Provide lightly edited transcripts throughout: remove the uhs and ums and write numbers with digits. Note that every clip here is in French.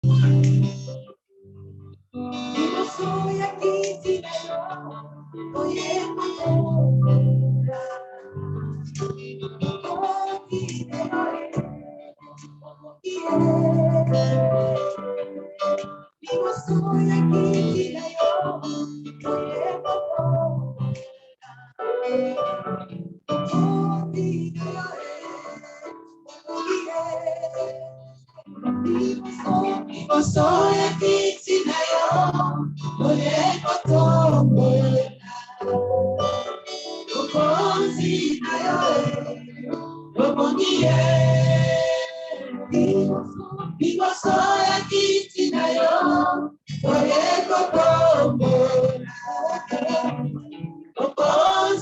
soy aquí sin hoy en Digo soy aquí sin Digo soy aquí sin Vivo soy aquí sin yo, soy el cotombo, copo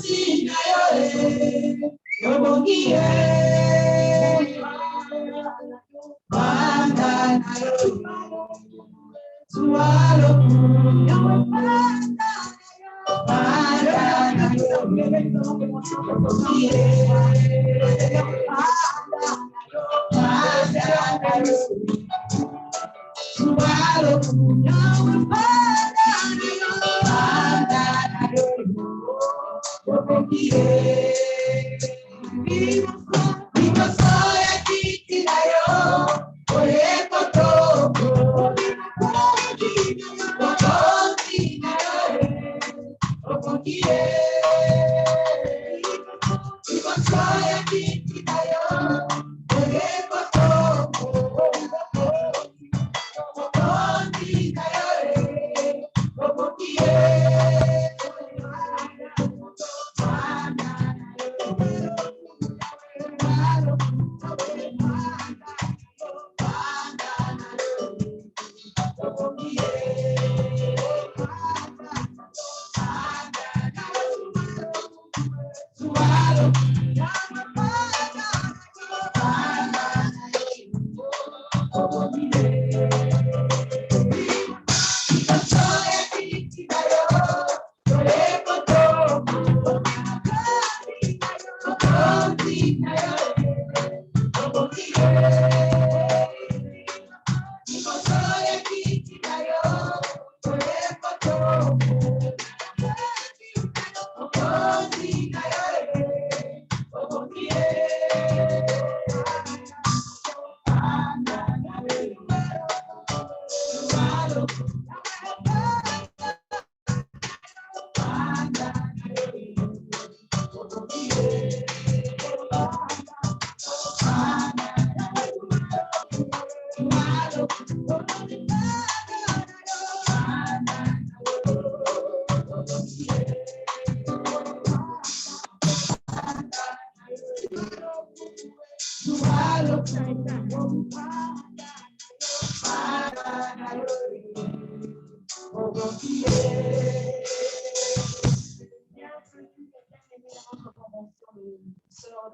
sin yo voy Banda sualo, yo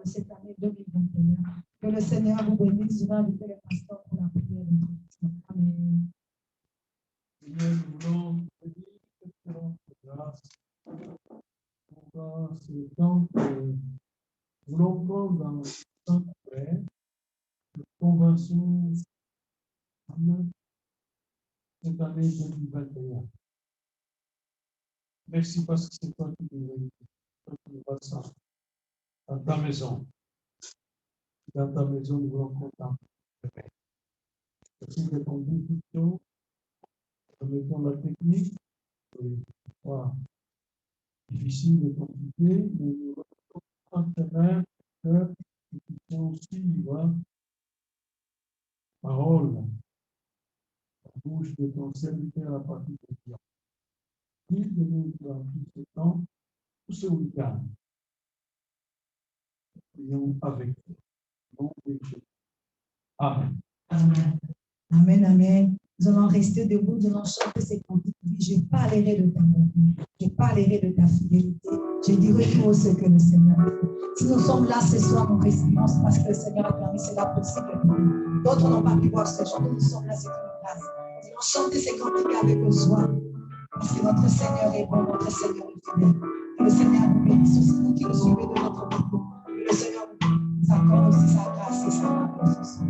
de cette année 2021. Que le Seigneur vous bénisse. Je vais inviter le pasteur pour la prière d'introduction. Amen. Seigneur, nous voulons te dire excellente grâce pour ce temps que nous voulons prendre dans le sanctuaire de convention cette année 2021. Merci parce que c'est toi qui nous vas dans ta maison. Dans ta maison, nous voulons contempler. Merci de ton but plutôt. Nous mettons la technique. Voilà. Difficile et compliqué, mais nous remettons en main que nous puissions suivre la parole, la bouche de ton serviteur à partir de Dieu. Dis de nous dans tout ce temps, tout ce week-end. Prions avec toi. Nom de Jésus. Amen. Amen. Amen, amen. Nous allons rester debout, nous allons chanter ces cantiques. Je parlerai de ta bonté, je parlerai de ta fidélité, je dirai tout ce que le Seigneur a fait. Si nous sommes là ce soir, nous restons, c'est parce que le Seigneur a permis cela possible pour nous. D'autres n'ont pas pu voir ce jour, nous sommes là, c'est une grâce. Nous allons chanter ces cantiques avec joie, parce que notre Seigneur est bon, notre Seigneur est fidèle. Que le Seigneur nous bénisse aussi, nous qui nous suivons de notre parcours. Que le Seigneur nous accorde aussi sa grâce et sa grâce ce soir.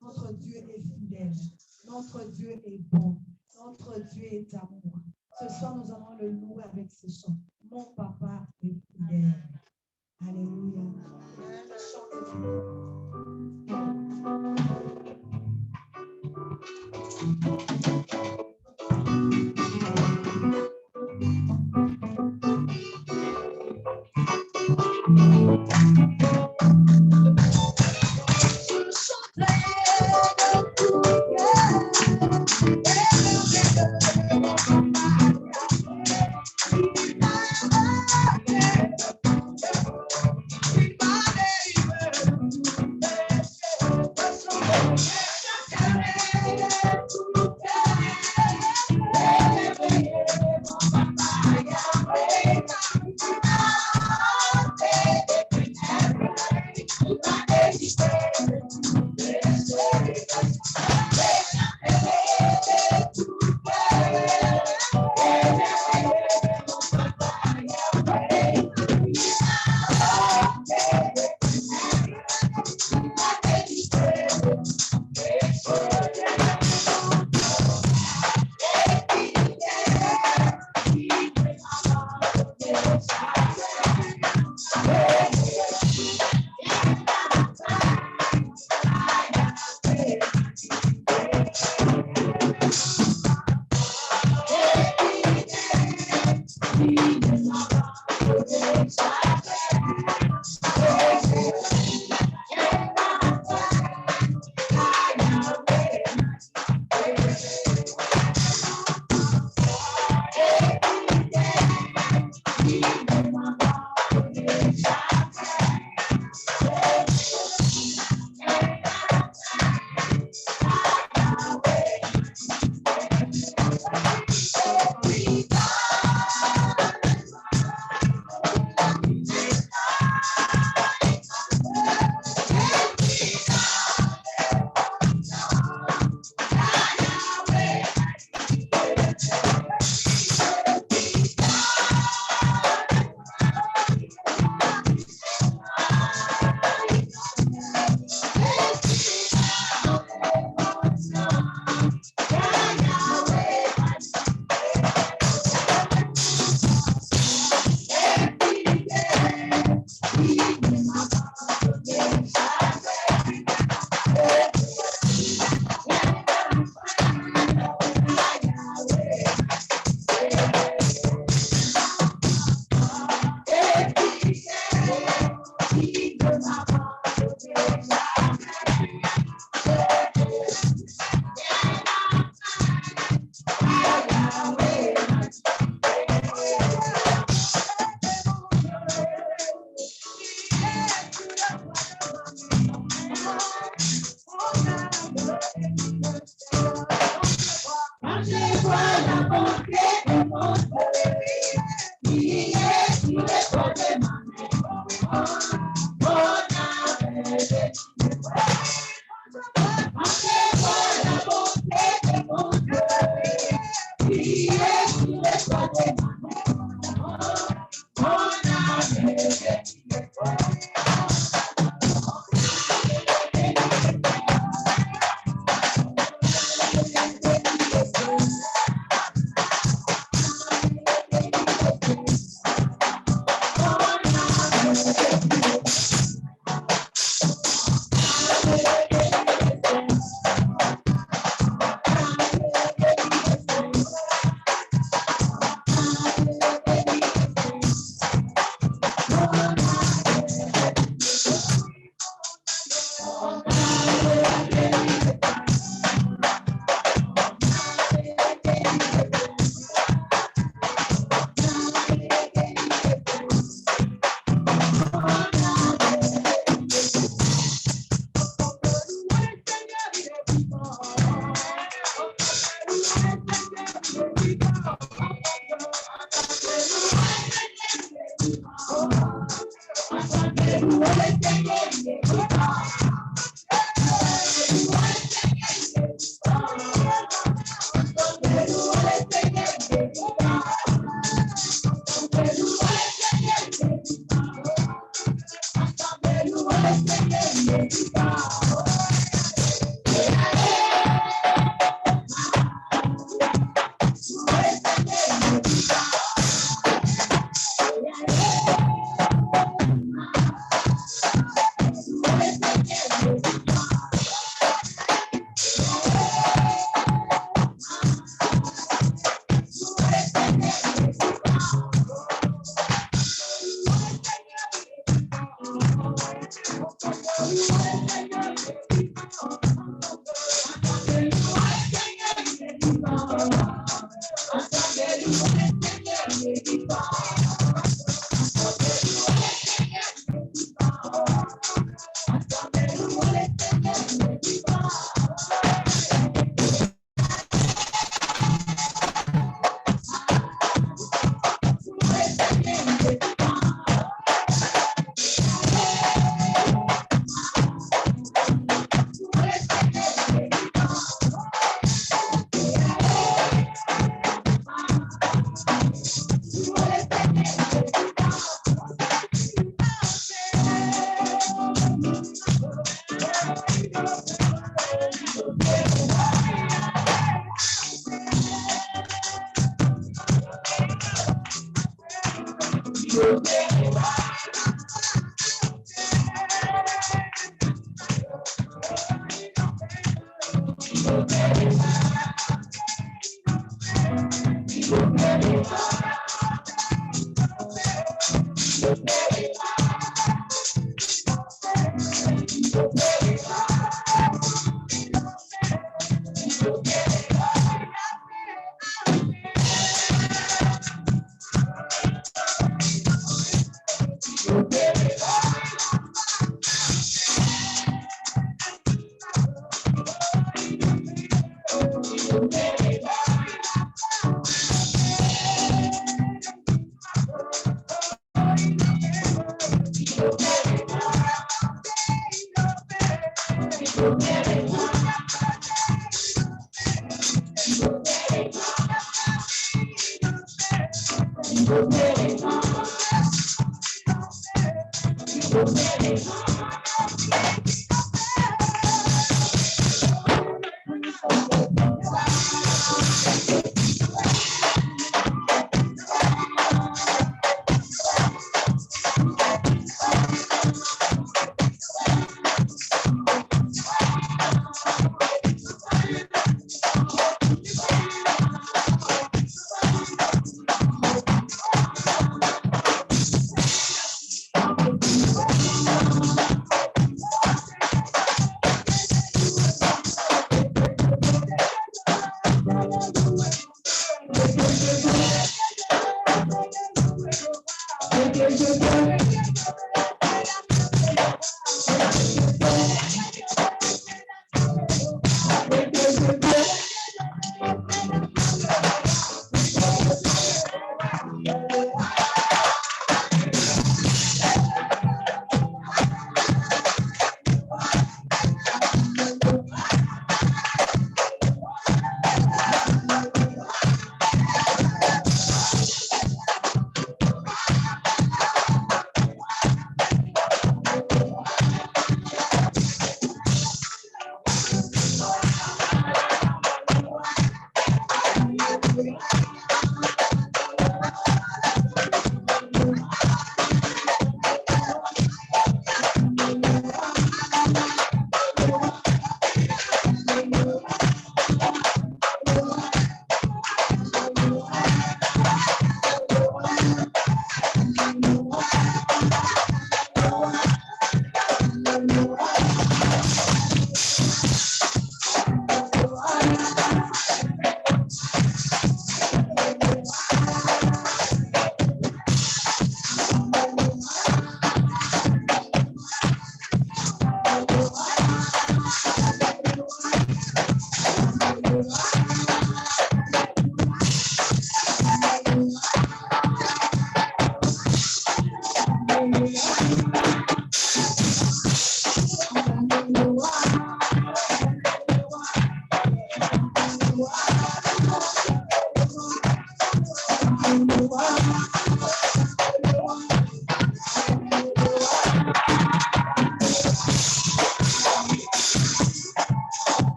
Notre Dieu est fidèle. Notre Dieu est bon. Notre Dieu est amour. Ce soir, nous allons le louer avec ce chant. Mon papa est fidèle. Alléluia.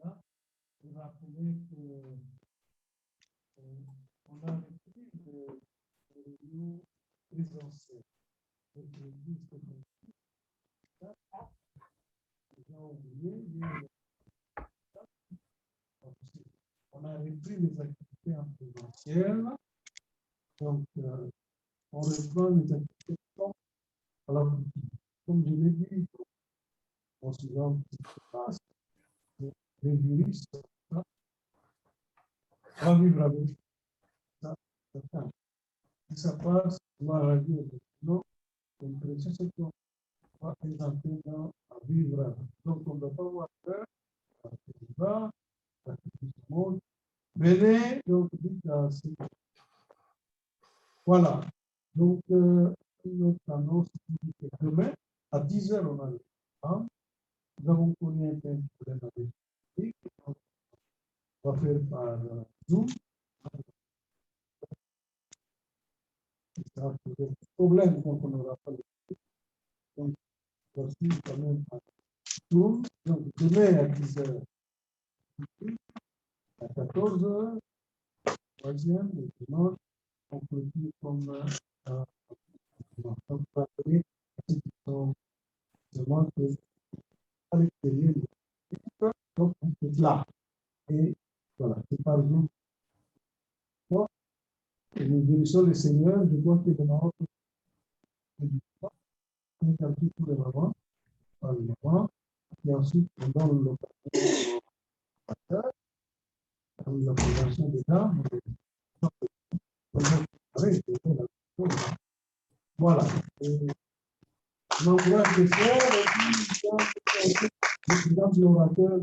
Là, vous rappelez que on a repris le lieu présentiel. Donc, l'église que nous avons oublié, on a repris les activités en présentiel. Donc, on reprend les activités alors, comme je l'ai dit, on se rend ce qui se passe, les virus, on va vivre avec ça. Si ça passe, on va réagir avec nous. Donc, c'est ce qu'on va présenter à vivre avec. Donc, on ne doit pas avoir peur, parce que c'est pas, parce que tout le monde. Venez, donc, dites à ce. Voilà. Donc, notre annonce, c'est que demain, à 10h, on a le temps. Nous avons connu un problème avec l'équipe. On va faire par Zoom. problème quand on n'aura pas le temps. Donc, voici quand même un tour. Donc, demain à 10h, à 14h, troisième, et dimanche, on peut dire comme donc, on va appeler à ceux qui sont seulement à l'extérieur. Donc, on peut là. Et voilà, c'est par jour. Bon, et nous bénissons le Seigneur. Je crois que dans notre on est un petit peu le moment, par le moment, et ensuite on donne l'occasion au pasteur, la présentation des dames. Voilà. J'encourage les frères et puis le président de l'orateur.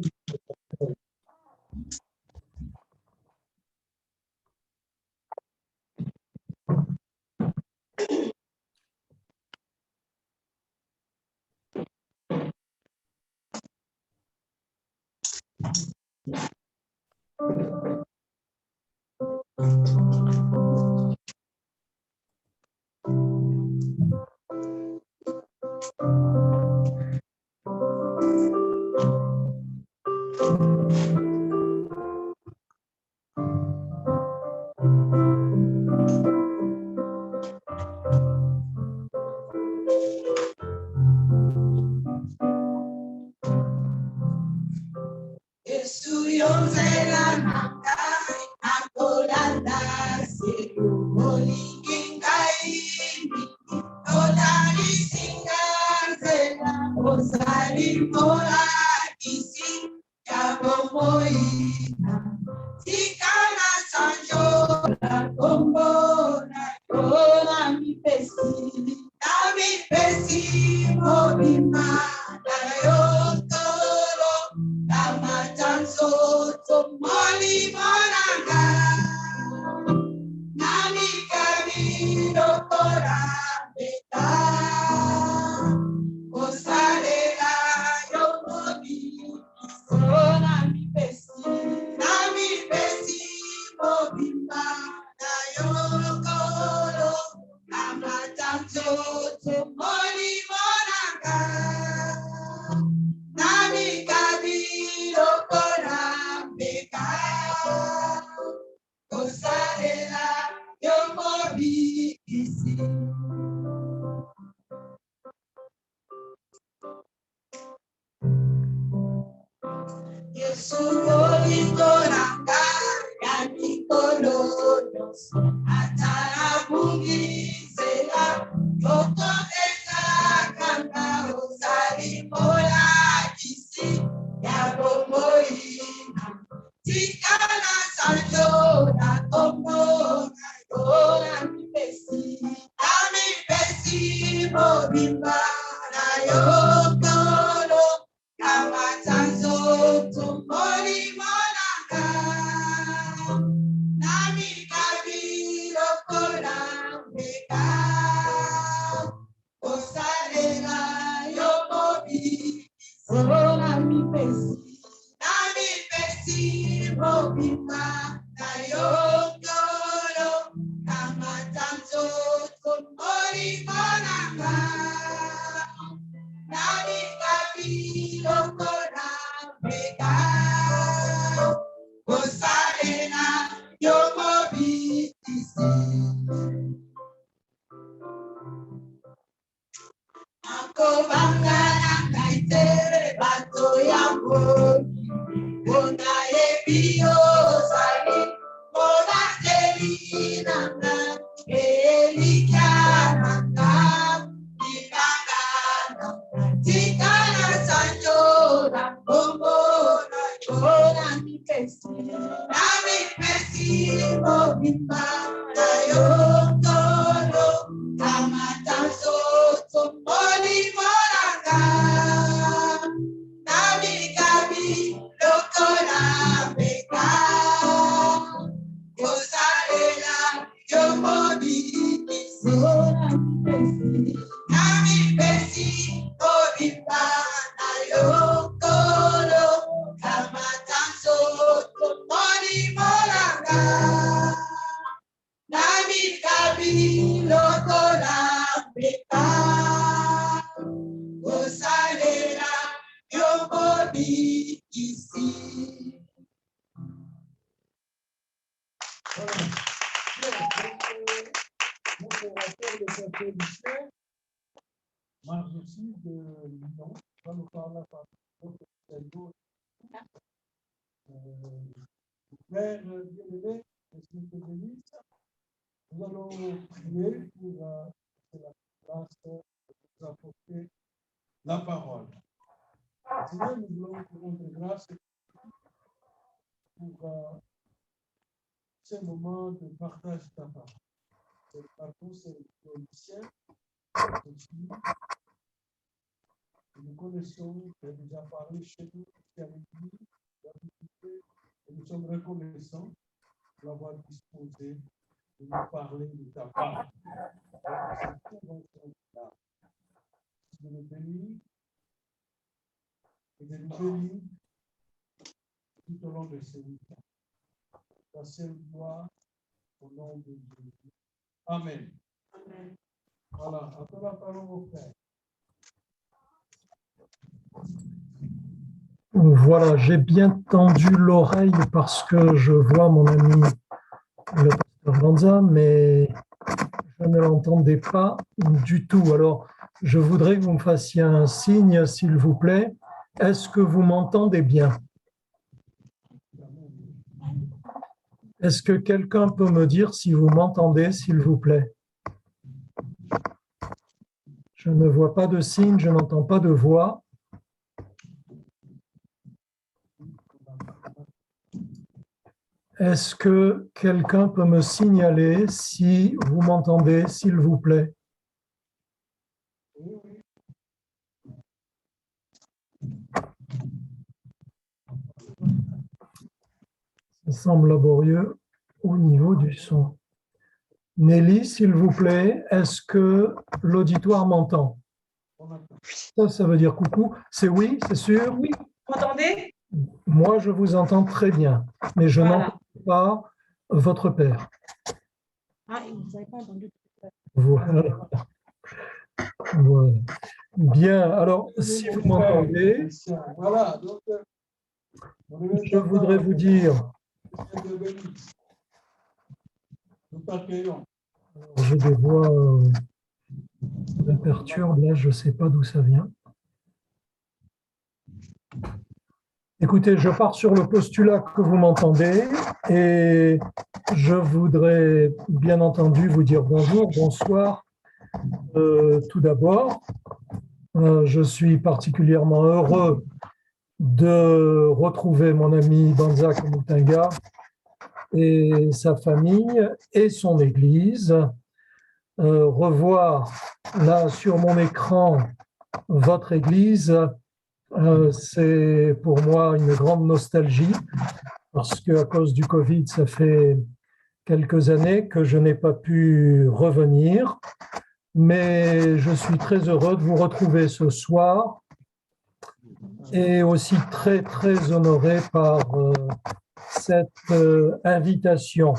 ici. Voilà. Donc, on va faire des introductions. Marche aussi de Lyon. On va nous parler à partir de Père bien-aimé, Jésus te bénisse. Nous allons prier pour la place de nous apporter la parole. Seigneur, nous voulons te rendre grâce pour ces moments de partage de ta parole. C'est par tous ces musiciens que nous connaissons, qui ont déjà parlé chez nous, qui a vécu, et nous sommes reconnaissants de l'avoir disposé de nous parler de ta parole. C'est tout dans ton âme. De nous bénir et de nous bénir tout au long de ce week-end. La seule gloire au nom de Jésus. Amen. Amen. Voilà, à toi la parole au Père. Voilà, j'ai bien tendu l'oreille parce que je vois mon ami le pasteur Lanza, mais je ne l'entendais pas du tout. Alors, je voudrais que vous me fassiez un signe, s'il vous plaît. Est-ce que vous m'entendez bien? Est-ce que quelqu'un peut me dire si vous m'entendez, s'il vous plaît? Je ne vois pas de signe, je n'entends pas de voix. Est-ce que quelqu'un peut me signaler si vous m'entendez, s'il vous plaît? Ça semble laborieux au niveau du son. Nelly, s'il vous plaît, est-ce que l'auditoire m'entend? Ça veut dire coucou. C'est oui, c'est sûr? Oui, vous m'entendez? Moi, je vous entends très bien, mais je n'entends pas votre père. Ah, vous n'avez pas entendu. Voilà. Voilà. Bien, alors, si vous m'entendez, Voilà, donc, je voudrais vous dire, nous t'accueillons. j'ai des voix qui me perturbent, là, je ne sais pas d'où ça vient. Écoutez, je pars sur le postulat que vous m'entendez et je voudrais bien entendu vous dire bonjour, bonsoir. Tout d'abord, je suis particulièrement heureux de retrouver mon ami Banzak Mutenga et sa famille et son église. Revoir là sur mon écran votre église, c'est pour moi une grande nostalgie parce qu'à cause du Covid, ça fait quelques années que je n'ai pas pu revenir, mais je suis très heureux de vous retrouver ce soir et aussi très, très honoré par cette invitation.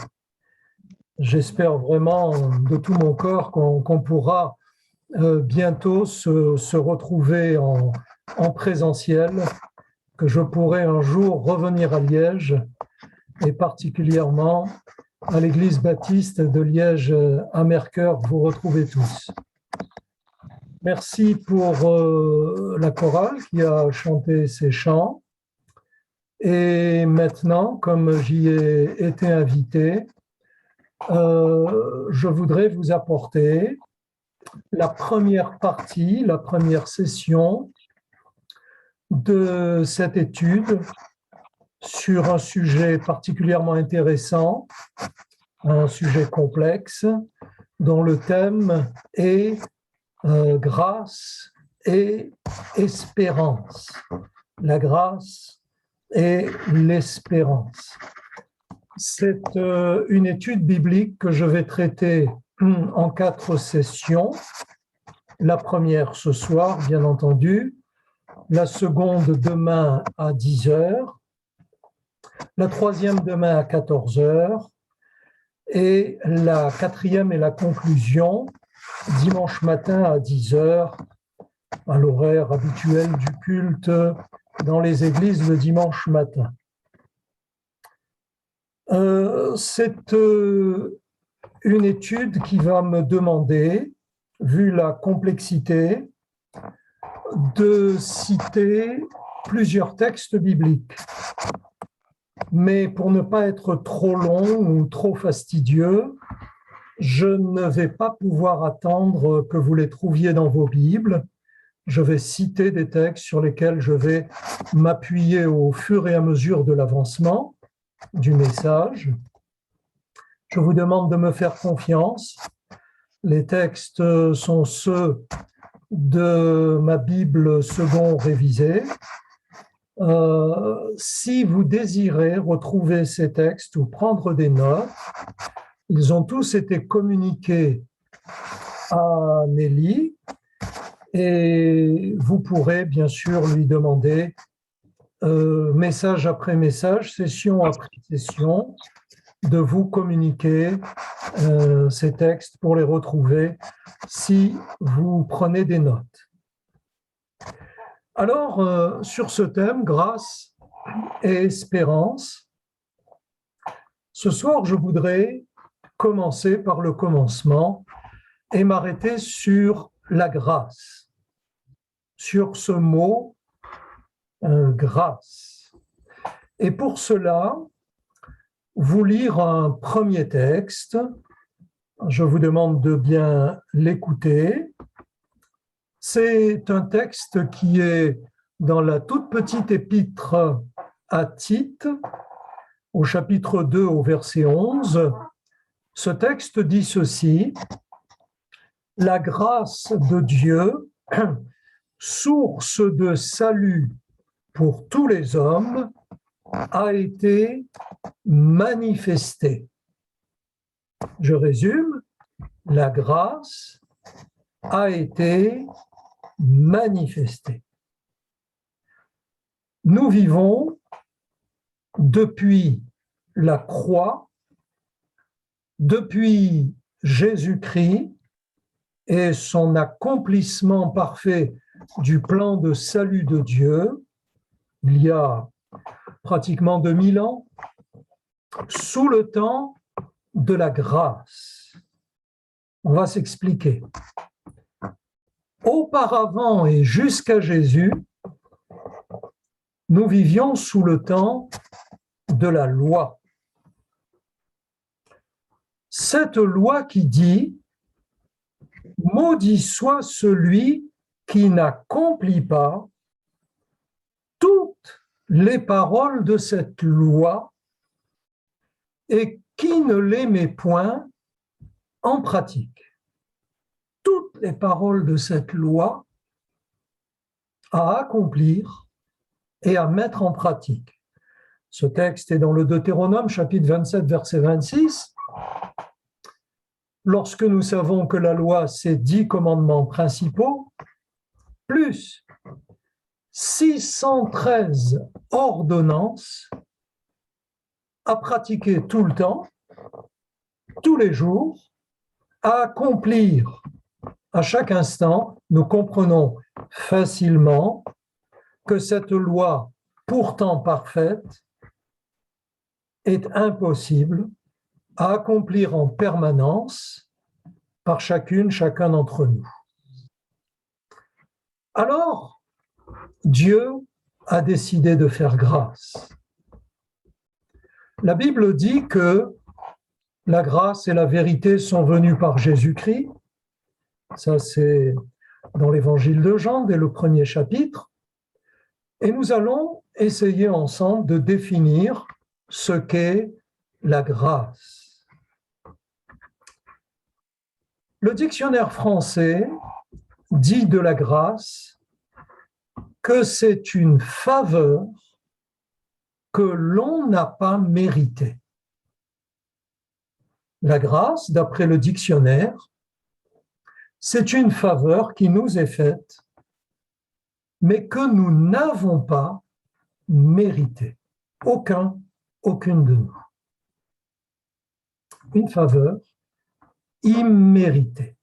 J'espère vraiment de tout mon corps qu'on pourra bientôt se retrouver en présentiel, que je pourrai un jour revenir à Liège et particulièrement à l'église baptiste de Liège à Mercœur, vous retrouvez tous. Merci pour la chorale qui a chanté ces chants. Et maintenant, comme j'y ai été invité, je voudrais vous apporter la première partie, la première session de cette étude sur un sujet particulièrement intéressant, un sujet complexe, dont le thème est grâce et espérance. La grâce et l'espérance. C'est une étude biblique que je vais traiter en 4 sessions. La première ce soir, bien entendu. La seconde demain à 10 heures. La troisième demain à 14 heures. Et la quatrième et la conclusion dimanche matin à 10 heures, à l'horaire habituel du culte dans les églises le dimanche matin. C'est une étude qui va me demander, vu la complexité, de citer plusieurs textes bibliques. Mais pour ne pas être trop long ou trop fastidieux, je ne vais pas pouvoir attendre que vous les trouviez dans vos Bibles. Je vais citer des textes sur lesquels je vais m'appuyer au fur et à mesure de l'avancement du message. Je vous demande de me faire confiance. Les textes sont ceux de ma Bible second révisée. Si vous désirez retrouver ces textes ou prendre des notes, ils ont tous été communiqués à Nelly et vous pourrez bien sûr lui demander message après message, session après session, de vous communiquer ces textes pour les retrouver si vous prenez des notes. Alors, sur ce thème, grâce et espérance, ce soir, je voudrais commencer par le commencement et m'arrêter sur la grâce, sur ce mot grâce. Et pour cela, vous lire un premier texte. Je vous demande de bien l'écouter. C'est un texte qui est dans la toute petite épître à Tite, au chapitre 2, au verset 11. Ce texte dit ceci: « La grâce de Dieu, source de salut pour tous les hommes, a été manifestée. » Je résume, la grâce a été manifestée. Nous vivons depuis la croix, depuis Jésus-Christ et son accomplissement parfait du plan de salut de Dieu, il y a pratiquement 2000 ans, sous le temps de la grâce. On va s'expliquer. Auparavant et jusqu'à Jésus, nous vivions sous le temps de la loi. Cette loi qui dit « Maudit soit celui qui n'accomplit pas toutes les paroles de cette loi et qui ne les met point en pratique. » Toutes les paroles de cette loi à accomplir et à mettre en pratique. Ce texte est dans le Deutéronome, chapitre 27, verset 26. Lorsque nous savons que la loi, c'est 10 commandements principaux, plus 613 ordonnances à pratiquer tout le temps, tous les jours, à accomplir à chaque instant, nous comprenons facilement que cette loi, pourtant parfaite, est impossible à accomplir en permanence par chacun d'entre nous. Alors, Dieu a décidé de faire grâce. La Bible dit que la grâce et la vérité sont venues par Jésus-Christ. Ça, c'est dans l'évangile de Jean, dès le premier chapitre. Et nous allons essayer ensemble de définir ce qu'est la grâce. Le dictionnaire français dit de la grâce que c'est une faveur que l'on n'a pas méritée. La grâce, d'après le dictionnaire, c'est une faveur qui nous est faite, mais que nous n'avons pas méritée. Aucune de nous. Une faveur imméritée.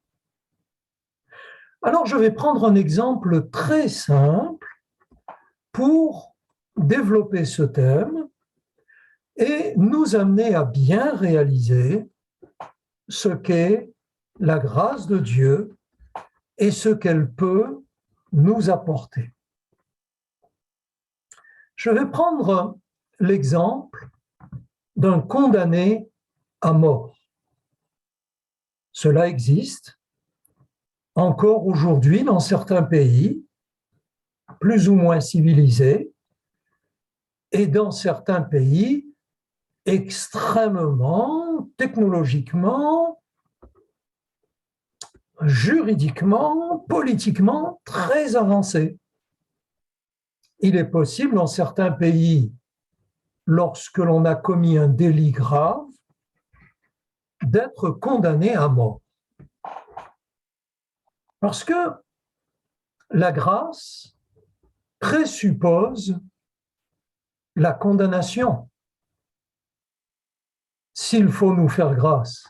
Alors, je vais prendre un exemple très simple pour développer ce thème et nous amener à bien réaliser ce qu'est la grâce de Dieu et ce qu'elle peut nous apporter. Je vais prendre l'exemple d'un condamné à mort. Cela existe encore aujourd'hui dans certains pays, plus ou moins civilisés, et dans certains pays extrêmement, technologiquement, juridiquement, politiquement très avancés. Il est possible dans certains pays, lorsque l'on a commis un délit grave, d'être condamné à mort. Parce que la grâce présuppose la condamnation. S'il faut nous faire grâce,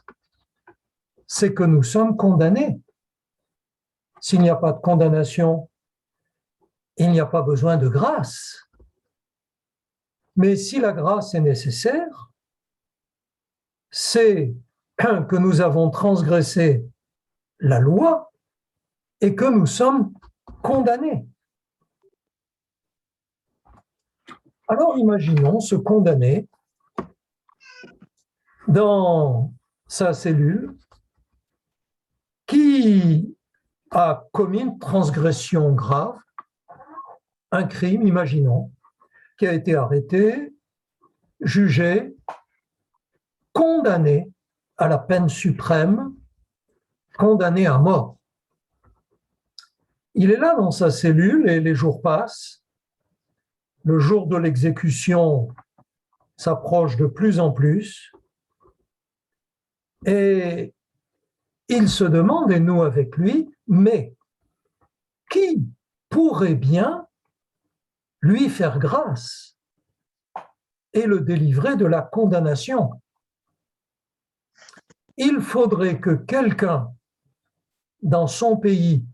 c'est que nous sommes condamnés. S'il n'y a pas de condamnation, il n'y a pas besoin de grâce. Mais si la grâce est nécessaire, c'est que nous avons transgressé la loi et que nous sommes condamnés. Alors imaginons ce condamné dans sa cellule qui a commis une transgression grave, un crime, imaginons, qui a été arrêté, jugé, condamné à la peine suprême, condamné à mort. Il est là dans sa cellule et les jours passent. Le jour de l'exécution s'approche de plus en plus. Et il se demande, et nous avec lui, mais qui pourrait bien lui faire grâce et le délivrer de la condamnation? Il faudrait que quelqu'un dans son pays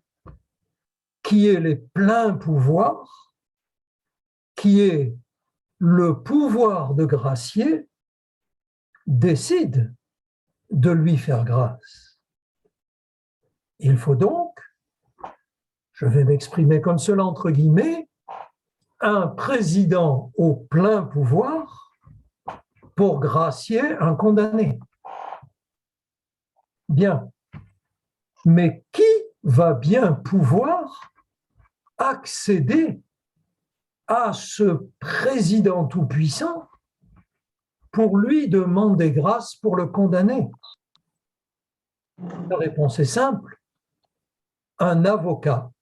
qui ait les pleins pouvoirs, qui ait le pouvoir de gracier, décide de lui faire grâce. Il faut donc, je vais m'exprimer comme cela entre guillemets, un président au plein pouvoir pour gracier un condamné. Bien, mais qui va bien pouvoir accéder à ce président tout-puissant pour lui demander grâce pour le condamner? La réponse est simple. Un avocat,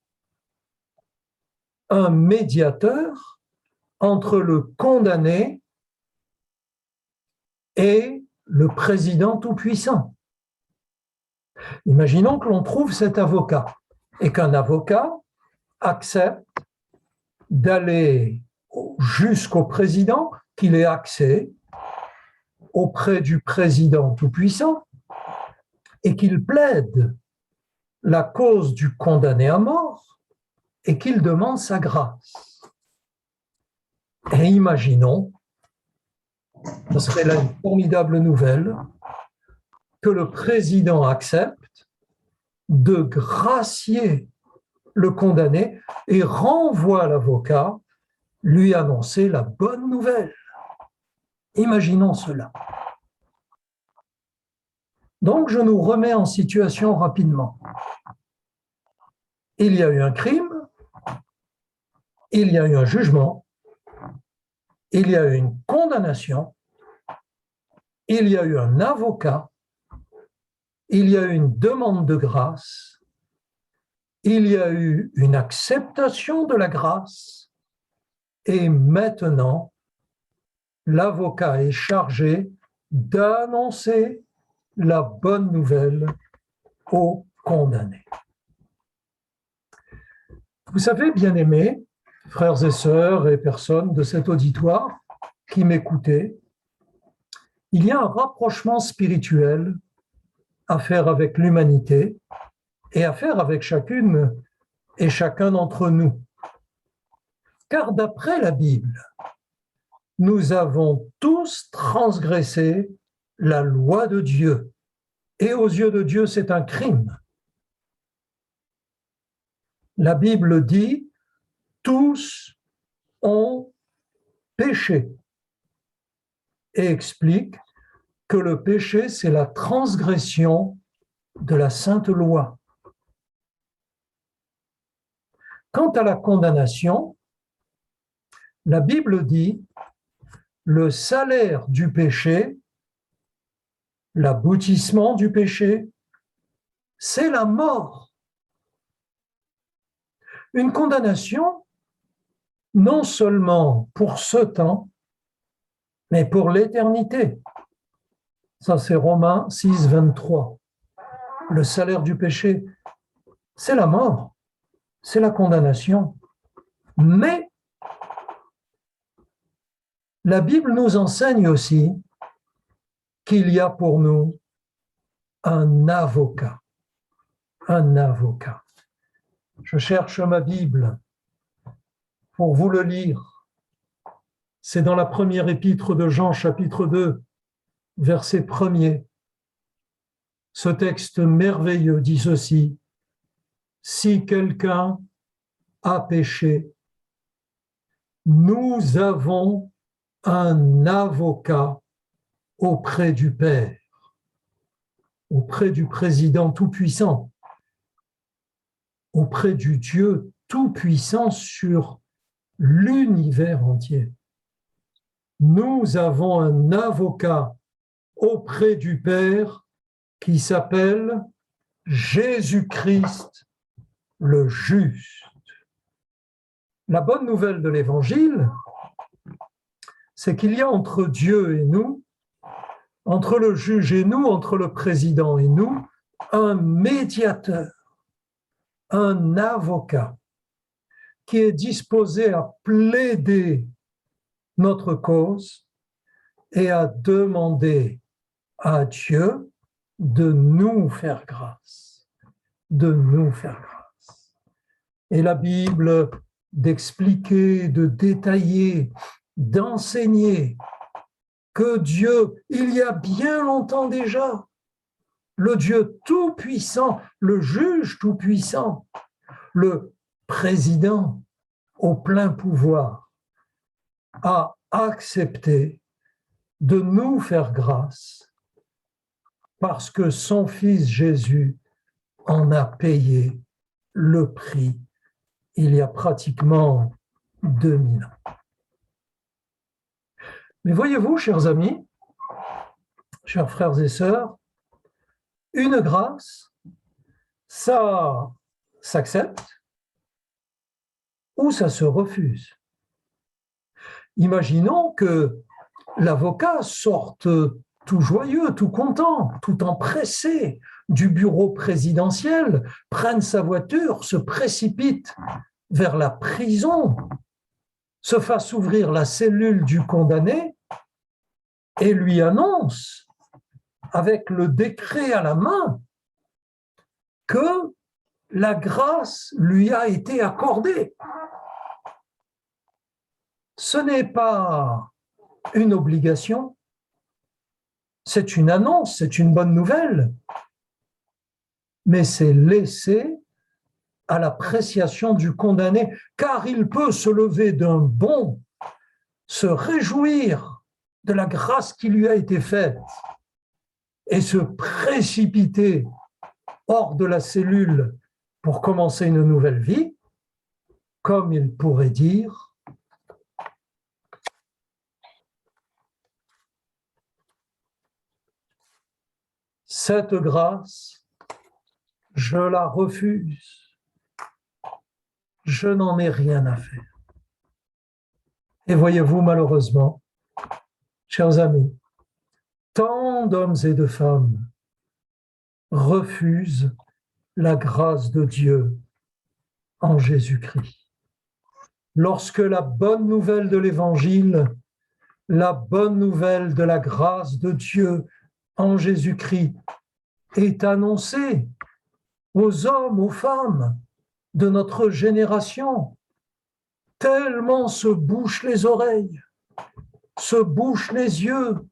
un médiateur entre le condamné et le président tout-puissant. Imaginons que l'on trouve cet avocat et qu'un avocat accepte d'aller jusqu'au président, qu'il ait accès auprès du président tout-puissant et qu'il plaide la cause du condamné à mort et qu'il demande sa grâce. Et imaginons, ce serait là une formidable nouvelle, que le président accepte de gracier le condamné et renvoie l'avocat lui annoncer la bonne nouvelle. Imaginons cela. Donc, je nous remets en situation rapidement. Il y a eu un crime, il y a eu un jugement, il y a eu une condamnation, il y a eu un avocat, il y a eu une demande de grâce, il y a eu une acceptation de la grâce, et maintenant, l'avocat est chargé d'annoncer la bonne nouvelle au condamné. Vous savez, bien-aimés, frères et sœurs et personnes de cet auditoire qui m'écoutez, il y a un rapprochement spirituel à faire avec l'humanité et à faire avec chacune et chacun d'entre nous. Car d'après la Bible, nous avons tous transgressé la loi de Dieu. Et aux yeux de Dieu, c'est un crime. La Bible dit, tous ont péché. Et explique que le péché, c'est la transgression de la sainte loi. Quant à la condamnation, la Bible dit, le salaire du péché, l'aboutissement du péché, c'est la mort. Une condamnation, non seulement pour ce temps, mais pour l'éternité. Ça, c'est Romains 6, 23. Le salaire du péché, c'est la mort, c'est la condamnation. Mais la Bible nous enseigne aussi qu'il y a pour nous un avocat. Un avocat. Je cherche ma Bible pour vous le lire. C'est dans la première épître de Jean, chapitre 2, verset 1er. Ce texte merveilleux dit ceci: si quelqu'un a péché, nous avons un avocat auprès du Père, auprès du Président Tout-Puissant, auprès du Dieu Tout-Puissant sur l'univers entier. Nous avons un avocat auprès du Père qui s'appelle Jésus-Christ le juste. La bonne nouvelle de l'Évangile, c'est qu'il y a entre Dieu et nous, entre le juge et nous, entre le président et nous, un médiateur, un avocat qui est disposé à plaider notre cause et à demander à Dieu de nous faire grâce, de nous faire grâce. Et la Bible d'expliquer, de détailler, d'enseigner que Dieu, il y a bien longtemps déjà, le Dieu tout-puissant, le juge tout-puissant, le président au plein pouvoir, a accepté de nous faire grâce parce que son Fils Jésus en a payé le prix il y a pratiquement 2000 ans. Mais voyez-vous, chers amis, chers frères et sœurs, une grâce, ça s'accepte ou ça se refuse. Imaginons que l'avocat sorte tout joyeux, tout content, tout empressé du bureau présidentiel, prenne sa voiture, se précipite vers la prison, se fasse ouvrir la cellule du condamné et lui annonce, avec le décret à la main, que la grâce lui a été accordée. Ce n'est pas une obligation, c'est une annonce, c'est une bonne nouvelle, mais c'est laissé à l'appréciation du condamné, car il peut se lever d'un bond, se réjouir de la grâce qui lui a été faite et se précipiter hors de la cellule pour commencer une nouvelle vie, comme il pourrait dire: cette grâce, je la refuse. Je n'en ai rien à faire. Et voyez-vous, malheureusement, chers amis, tant d'hommes et de femmes refusent la grâce de Dieu en Jésus-Christ. Lorsque la bonne nouvelle de l'Évangile, la bonne nouvelle de la grâce de Dieu en Jésus-Christ est annoncée aux hommes, aux femmes de notre génération, tellement se bouchent les oreilles, se bouchent les yeux,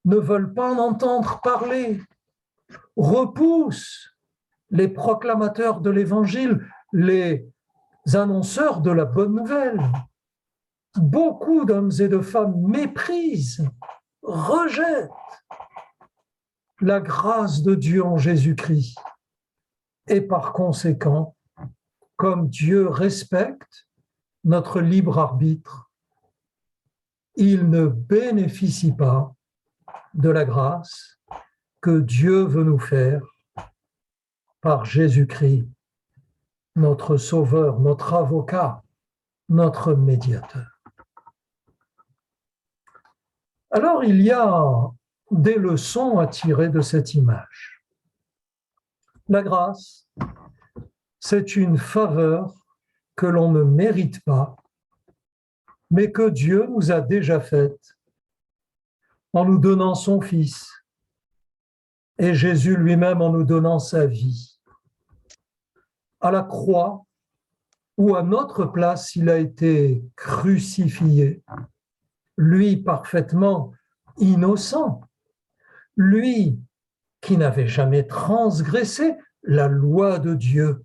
ne veulent pas en entendre parler, repoussent les proclamateurs de l'Évangile, les annonceurs de la bonne nouvelle. Beaucoup d'hommes et de femmes méprisent, rejettent la grâce de Dieu en Jésus-Christ. Et par conséquent, comme Dieu respecte notre libre arbitre, il ne bénéficie pas de la grâce que Dieu veut nous faire par Jésus-Christ, notre Sauveur, notre avocat, notre médiateur. Alors, il y a des leçons à tirer de cette image. La grâce, c'est une faveur que l'on ne mérite pas, mais que Dieu nous a déjà faite en nous donnant son Fils et Jésus lui-même en nous donnant sa vie. À la croix, où à notre place il a été crucifié, lui parfaitement innocent, lui qui n'avait jamais transgressé la loi de Dieu,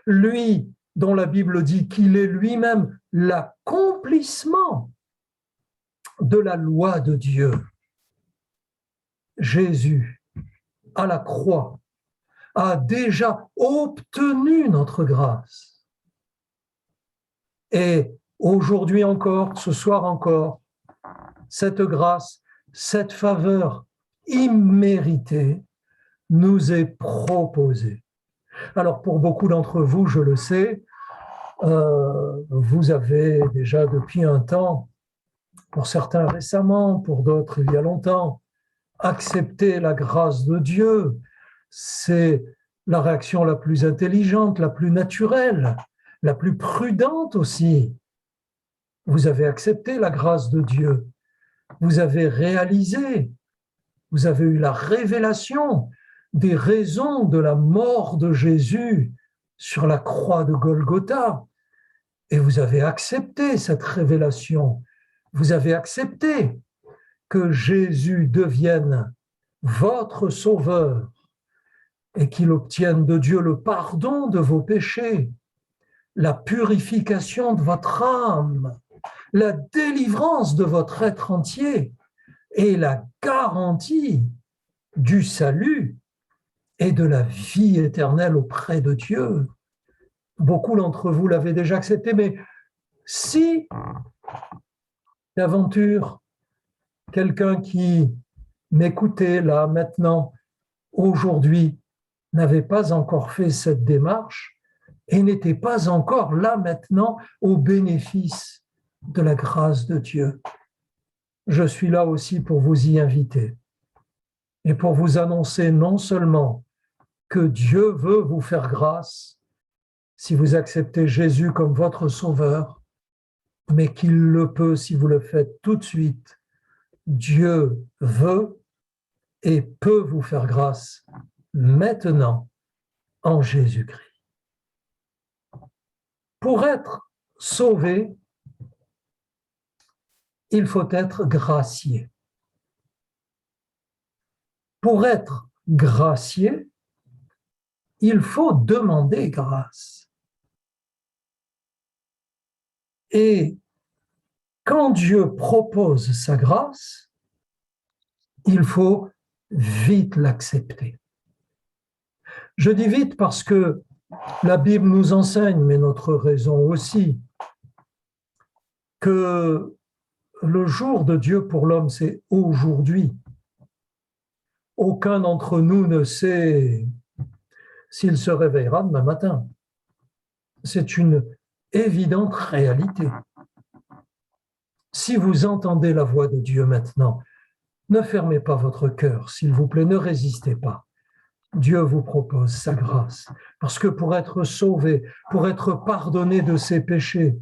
lui dont la Bible dit qu'il est lui-même l'accomplissement de la loi de Dieu. Jésus, à la croix, a déjà obtenu notre grâce. Et aujourd'hui encore, ce soir encore, cette grâce, cette faveur imméritée nous est proposée. Alors pour beaucoup d'entre vous, je le sais, vous avez déjà depuis un temps, pour certains récemment, pour d'autres il y a longtemps, accepté la grâce de Dieu. C'est la réaction la plus intelligente, la plus naturelle, la plus prudente aussi. Vous avez accepté la grâce de Dieu. Vous avez réalisé, vous avez eu la révélation des raisons de la mort de Jésus sur la croix de Golgotha. Et vous avez accepté cette révélation. Vous avez accepté que Jésus devienne votre sauveur et qu'il obtienne de Dieu le pardon de vos péchés, la purification de votre âme, la délivrance de votre être entier et la garantie du salut et de la vie éternelle auprès de Dieu. Beaucoup d'entre vous l'avaient déjà accepté, mais si d'aventure, quelqu'un qui m'écoutait là, maintenant, aujourd'hui, n'avait pas encore fait cette démarche et n'était pas encore là, maintenant, au bénéfice de la grâce de Dieu, je suis là aussi pour vous y inviter et pour vous annoncer non seulement que Dieu veut vous faire grâce si vous acceptez Jésus comme votre sauveur, mais qu'il le peut si vous le faites tout de suite. Dieu veut et peut vous faire grâce maintenant en Jésus-Christ. Pour être sauvé, il faut être gracié. Pour être gracié, il faut demander grâce. Et quand Dieu propose sa grâce, il faut vite l'accepter. Je dis vite parce que la Bible nous enseigne, mais notre raison aussi, que le jour de Dieu pour l'homme, c'est aujourd'hui. Aucun d'entre nous ne sait s'il se réveillera demain matin. C'est une évidente réalité. Si vous entendez la voix de Dieu maintenant, ne fermez pas votre cœur, s'il vous plaît, ne résistez pas. Dieu vous propose sa grâce, parce que pour être sauvé, pour être pardonné de ses péchés,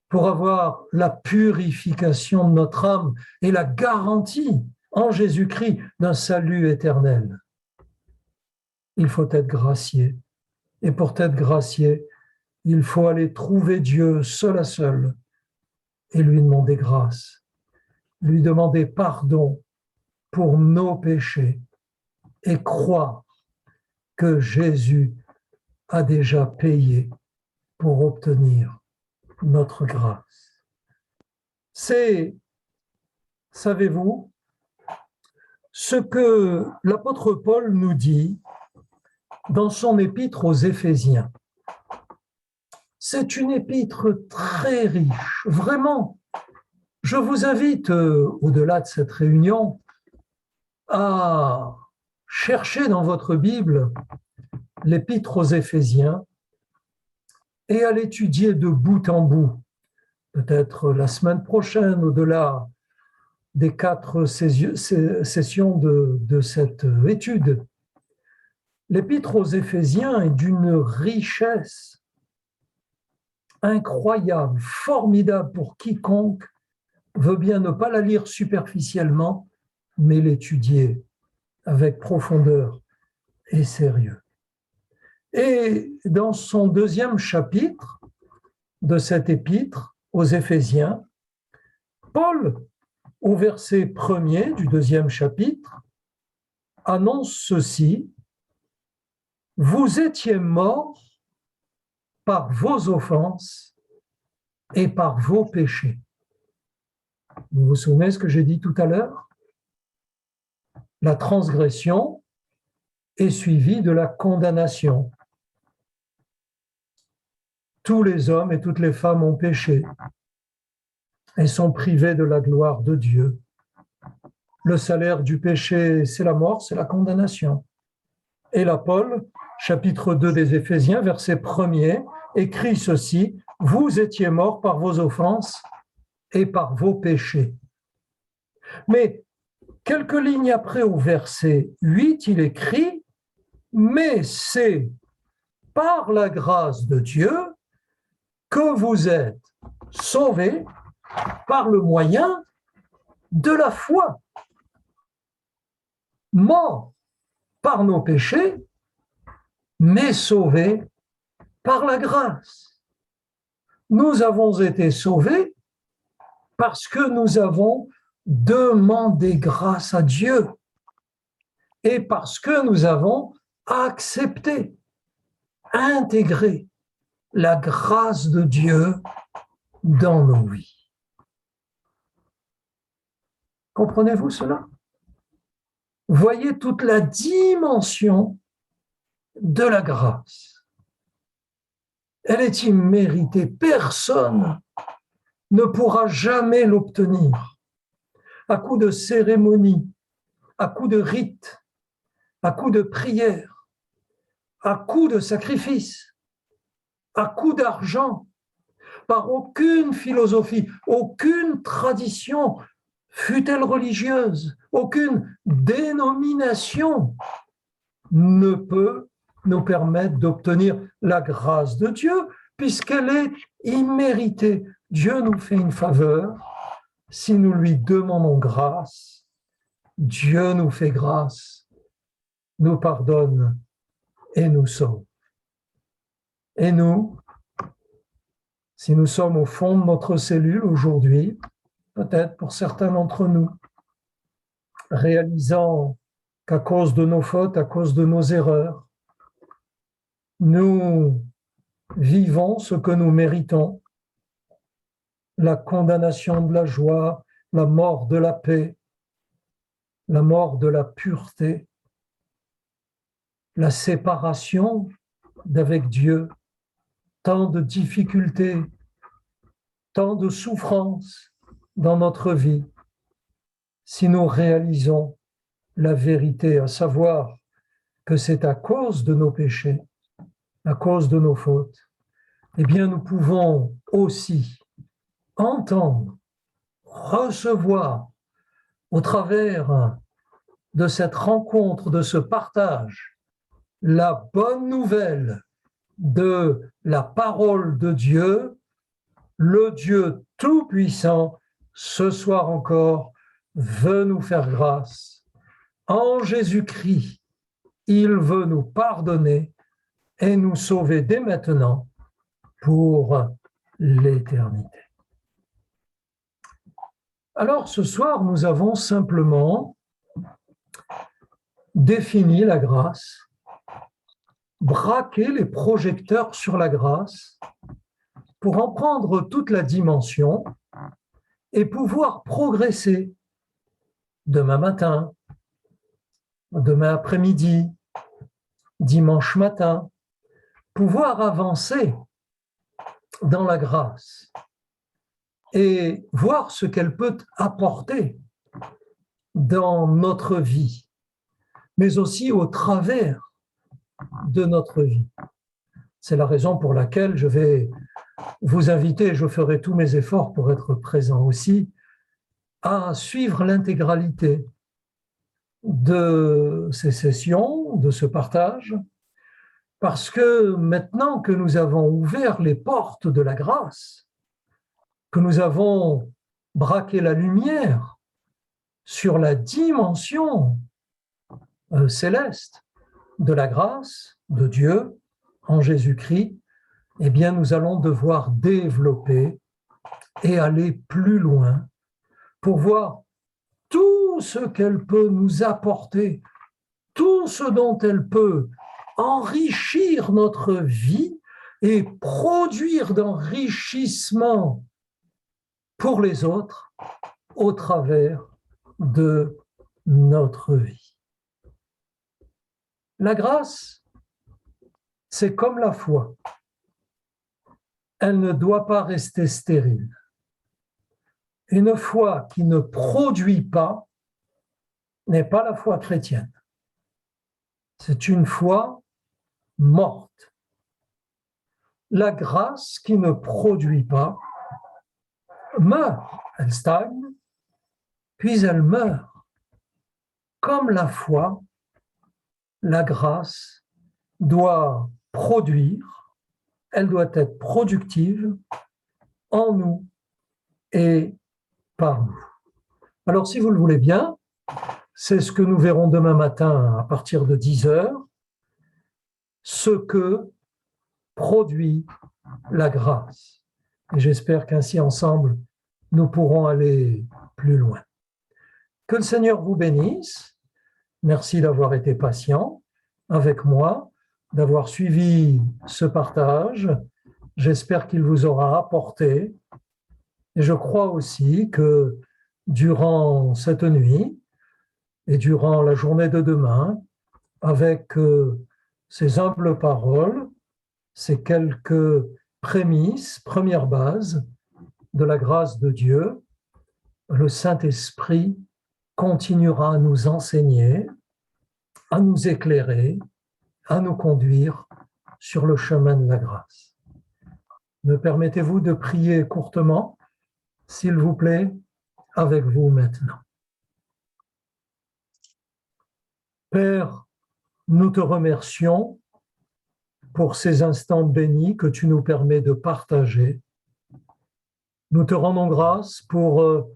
pour avoir la purification de notre âme et la garantie en Jésus-Christ d'un salut éternel, il faut être gracié. Et pour être gracié, il faut aller trouver Dieu seul à seul et lui demander grâce, lui demander pardon pour nos péchés et croire que Jésus a déjà payé pour obtenir notre grâce. C'est, savez-vous, ce que l'apôtre Paul nous dit dans son épître aux Éphésiens. C'est une épître très riche, vraiment. Je vous invite, au-delà de cette réunion, à chercher dans votre Bible l'épître aux Éphésiens et à l'étudier de bout en bout. Peut-être la semaine prochaine, au-delà des 4 sessions de cette étude. L'épître aux Éphésiens est d'une richesse incroyable, formidable pour quiconque veut bien ne pas la lire superficiellement, mais l'étudier avec profondeur et sérieux. Et dans son 2e chapitre de cet épître aux Éphésiens, Paul, au verset 1er du 2e chapitre, annonce ceci: « Vous étiez morts par vos offenses et par vos péchés. » Vous vous souvenez ce que j'ai dit tout à l'heure? La transgression est suivie de la condamnation. Tous les hommes et toutes les femmes ont péché et sont privés de la gloire de Dieu. Le salaire du péché, c'est la mort, c'est la condamnation. Et là, Paul, chapitre 2 des Éphésiens, verset 1er, écrit ceci: « Vous étiez morts par vos offenses et par vos péchés. » Mais quelques lignes après, au verset 8, il écrit: « Mais c'est par la grâce de Dieu que vous êtes sauvés par le moyen de la foi. » Morts par nos péchés, mais sauvés par la grâce. Nous avons été sauvés parce que nous avons demandé grâce à Dieu et parce que nous avons accepté, intégré la grâce de Dieu dans nos vies. Comprenez-vous cela? Voyez toute la dimension de la grâce. Elle est imméritée. Personne ne pourra jamais l'obtenir à coup de cérémonie, à coup de rite, à coup de prière, à coup de sacrifice, à coup d'argent, par aucune philosophie, aucune tradition, fût-elle religieuse, aucune dénomination ne peut nous permettre d'obtenir la grâce de Dieu, puisqu'elle est imméritée. Dieu nous fait une faveur. Si nous lui demandons grâce, Dieu nous fait grâce, nous pardonne et nous sauve. Et nous, si nous sommes au fond de notre cellule aujourd'hui, peut-être pour certains d'entre nous, réalisant qu'à cause de nos fautes, à cause de nos erreurs, nous vivons ce que nous méritons, la condamnation de la joie, la mort de la paix, la mort de la pureté, la séparation d'avec Dieu, tant de difficultés, tant de souffrances dans notre vie. Si nous réalisons la vérité, à savoir que c'est à cause de nos péchés, à cause de nos fautes, eh bien nous pouvons aussi entendre, recevoir au travers de cette rencontre, de ce partage, la bonne nouvelle de la parole de Dieu, le Dieu Tout-Puissant, ce soir encore, veut nous faire grâce. En Jésus-Christ, il veut nous pardonner et nous sauver dès maintenant pour l'éternité. Alors ce soir, nous avons simplement défini la grâce, braqué les projecteurs sur la grâce pour en prendre toute la dimension et pouvoir progresser demain matin, demain après-midi, dimanche matin, pouvoir avancer dans la grâce et voir ce qu'elle peut apporter dans notre vie, mais aussi au travers de notre vie. C'est la raison pour laquelle je vais vous inviter, je ferai tous mes efforts pour être présent aussi, à suivre l'intégralité de ces sessions, de ce partage, parce que maintenant que nous avons ouvert les portes de la grâce, que nous avons braqué la lumière sur la dimension céleste de la grâce de Dieu en Jésus-Christ, eh bien nous allons devoir développer et aller plus loin pour voir tout ce qu'elle peut nous apporter, tout ce dont elle peut enrichir notre vie et produire d'enrichissement pour les autres au travers de notre vie. La grâce, c'est comme la foi. Elle ne doit pas rester stérile. Une foi qui ne produit pas n'est pas la foi chrétienne. C'est une foi morte. La grâce qui ne produit pas meurt. Elle stagne, puis elle meurt. Comme la foi, la grâce doit produire, elle doit être productive en nous et par nous. Alors, si vous le voulez bien, c'est ce que nous verrons demain matin à partir de 10 heures, ce que produit la grâce. Et j'espère qu'ainsi ensemble, nous pourrons aller plus loin. Que le Seigneur vous bénisse. Merci d'avoir été patient avec moi, d'avoir suivi ce partage. J'espère qu'il vous aura apporté. Et je crois aussi que durant cette nuit et durant la journée de demain, avec ces humbles paroles, ces quelques prémices, premières bases de la grâce de Dieu, le Saint-Esprit continuera à nous enseigner, à nous éclairer, à nous conduire sur le chemin de la grâce. Me permettez-vous de prier courtement, s'il vous plaît, avec vous maintenant. Père, nous te remercions pour ces instants bénis que tu nous permets de partager. Nous te rendons grâce pour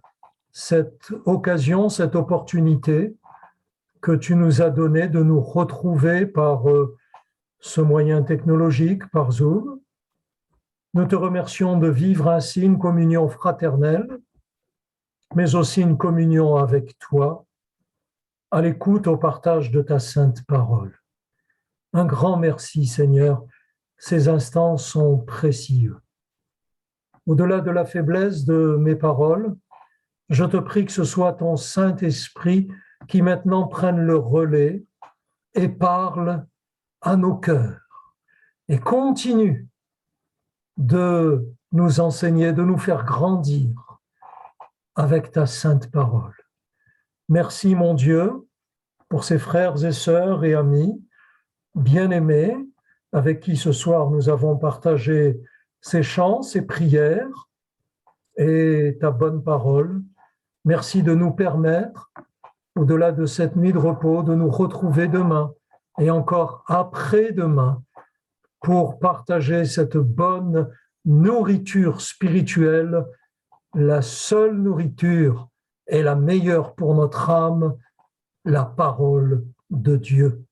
cette occasion, cette opportunité que tu nous as donnée de nous retrouver par ce moyen technologique, par Zoom. Nous te remercions de vivre ainsi une communion fraternelle, mais aussi une communion avec toi, à l'écoute, au partage de ta sainte parole. Un grand merci, Seigneur, ces instants sont précieux. Au-delà de la faiblesse de mes paroles, je te prie que ce soit ton Saint-Esprit qui maintenant prenne le relais et parle à nos cœurs et continue de nous enseigner, de nous faire grandir avec ta sainte parole. Merci, mon Dieu, pour ces frères et sœurs et amis bien-aimés avec qui ce soir nous avons partagé ces chants, ces prières et ta bonne parole. Merci de nous permettre, au-delà de cette nuit de repos, de nous retrouver demain et encore après-demain pour partager cette bonne nourriture spirituelle, la seule nourriture et la meilleure pour notre âme, la parole de Dieu.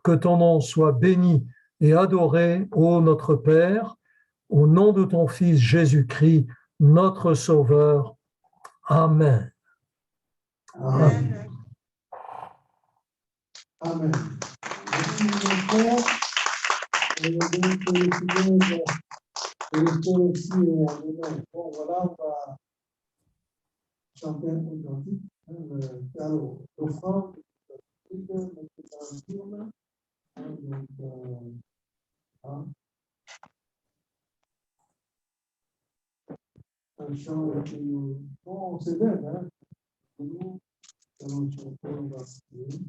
Que ton nom soit béni et adoré, ô notre Père, au nom de ton Fils Jésus-Christ, notre Sauveur. Amen. Amen. Amen. Merci, mon frère. Et donc, le Seigneur aussi amen. Bon, voilà, on va chanter un peu d'antique, faire l'offrande, mettre dans le tourne. Donc, hein, un chant qui nous. Bon, on s'élève, hein. Nous allons chanter, on va prier.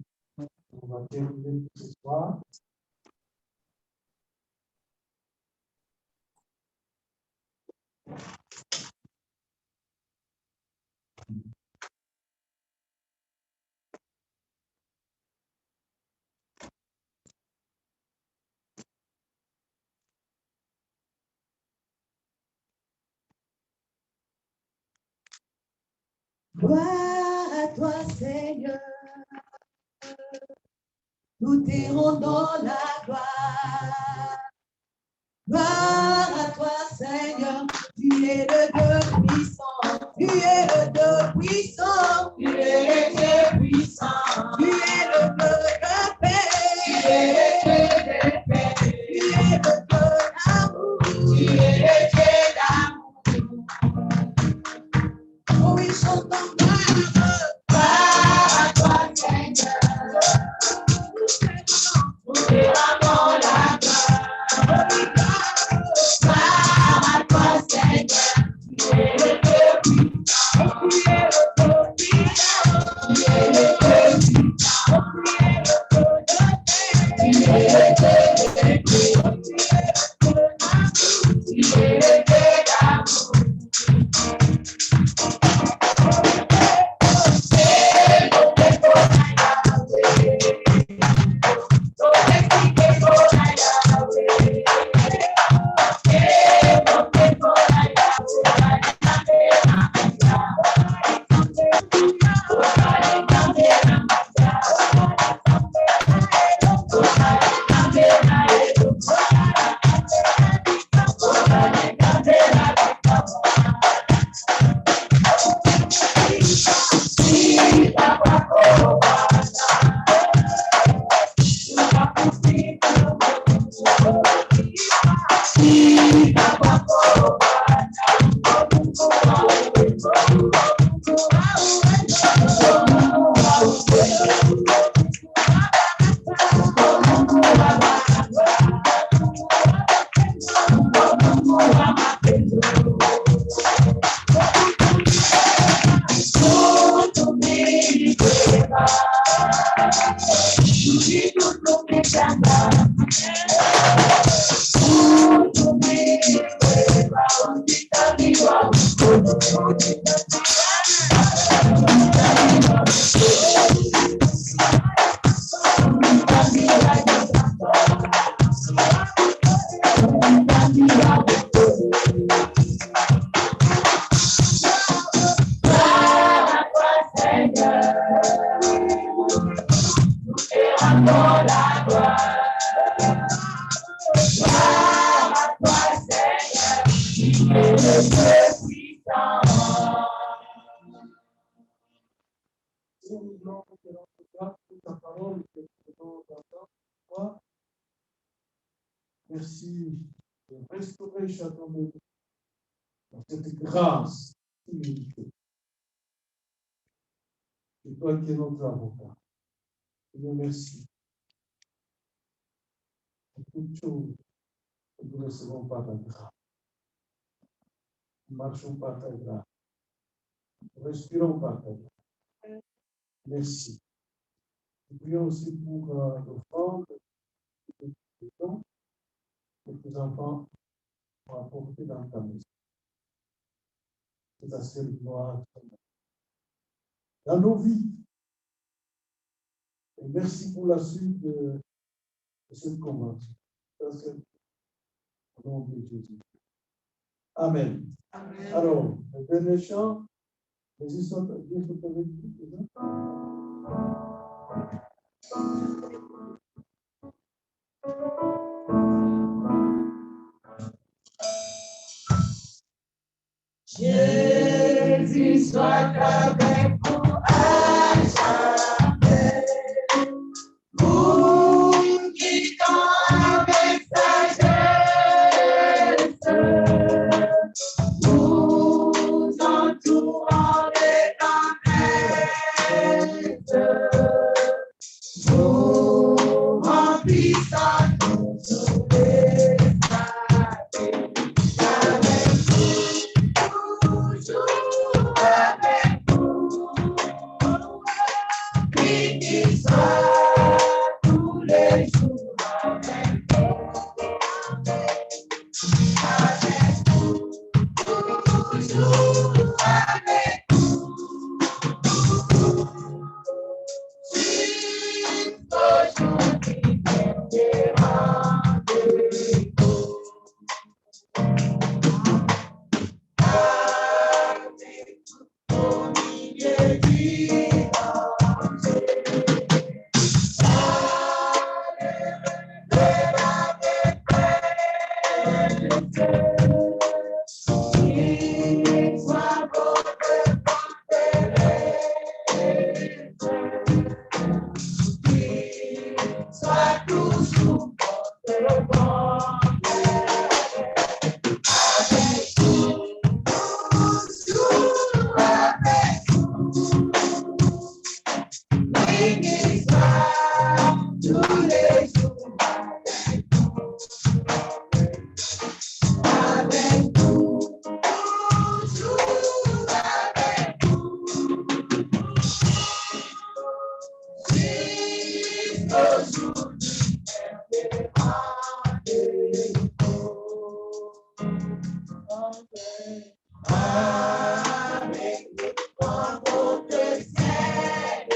On va terminer pour ce soir. Gloire à toi, Seigneur. Nous te rendons la gloire. Gloire à toi, Seigneur. Tu es le Dieu puissant. Tu es le Dieu puissant. Tu es le Dieu puissant. Tu es le Dieu de paix. Tu es le Dieu de paix. Tu es le Dieu d'amour. Tu es le Dieu d'amour. Oh, oui, chantons gloire. Gloire à toi, Seigneur. Nous te rendons la gloire. Gloire à toi, Seigneur. Tu es le Dieu puissant. Tu es le Dieu puissant. Tu es le Dieu puissant. Tu es le Dieu de paix. Tu es le Dieu de paix. Tu es le Dieu d'amour. Merci de restaurer chacun de nous dans cette grâce humilité. C'est toi qui es notre avocat. Je te remercie pour toutes choses que nous ne recevons pas ta grâce. Nous ne marchons pas ta grâce. Nous ne respirons pas ta grâce. Merci. Nous prions aussi pour l'offrande et dons que tes enfants ont apporté dans ta maison. C'est ta seule gloire dans nos vies. Et merci pour la suite de cette convention. Au nom de Jésus. Amen. Amen. Alors, le dernier chant, les histoires de Dieu sont avec vous. Jésus soit avec nous à jamais. Nous quittons avec sagesse, nous entourons des tendresses, nous remplissons tous les stades. Toujours avec nous, qui soit tous les jours avec nous, toujours avec nous, jusqu'aujourd'hui, dernier rendez-vous. Soit toujours votre tous les jours avec nous, toujours avec nous, jusqu'aujourd'hui, dernier rendez-vous. Avec nous, dans votre ciel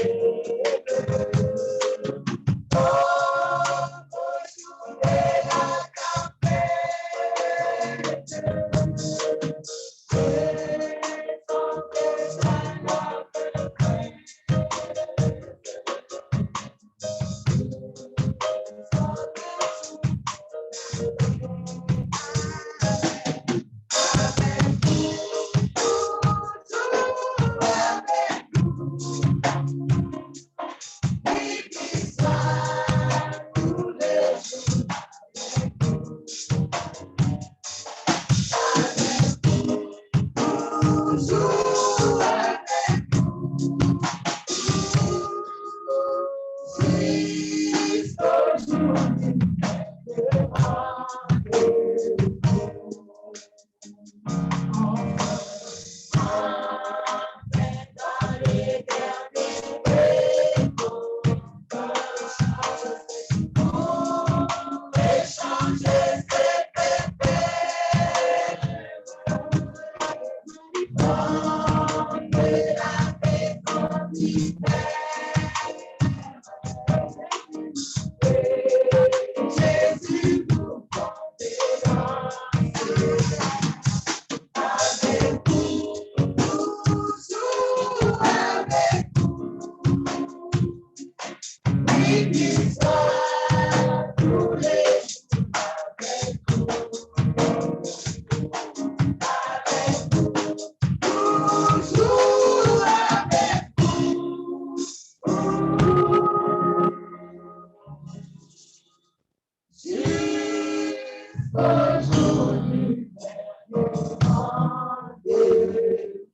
élevé.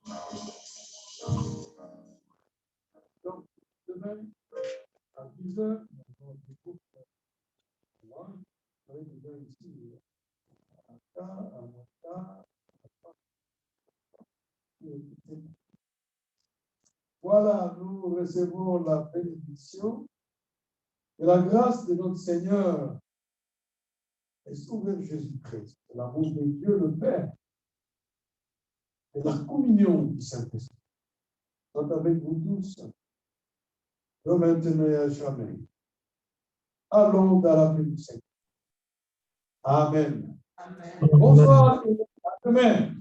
Donc, demain, à 10h, on va découvrir avec des gens ici, à Mata. Voilà, nous recevons la bénédiction et la grâce de notre Seigneur et Sauveur Jésus-Christ, l'amour de Dieu le Père et la communion du Saint-Esprit soit avec vous tous, de maintenant et à jamais. Allons dans la paix du Seigneur. Amen. Amen. Bonsoir et à demain.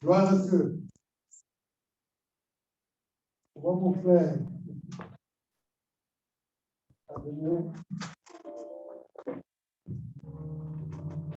Gloire à Dieu. On va vous faire. À demain.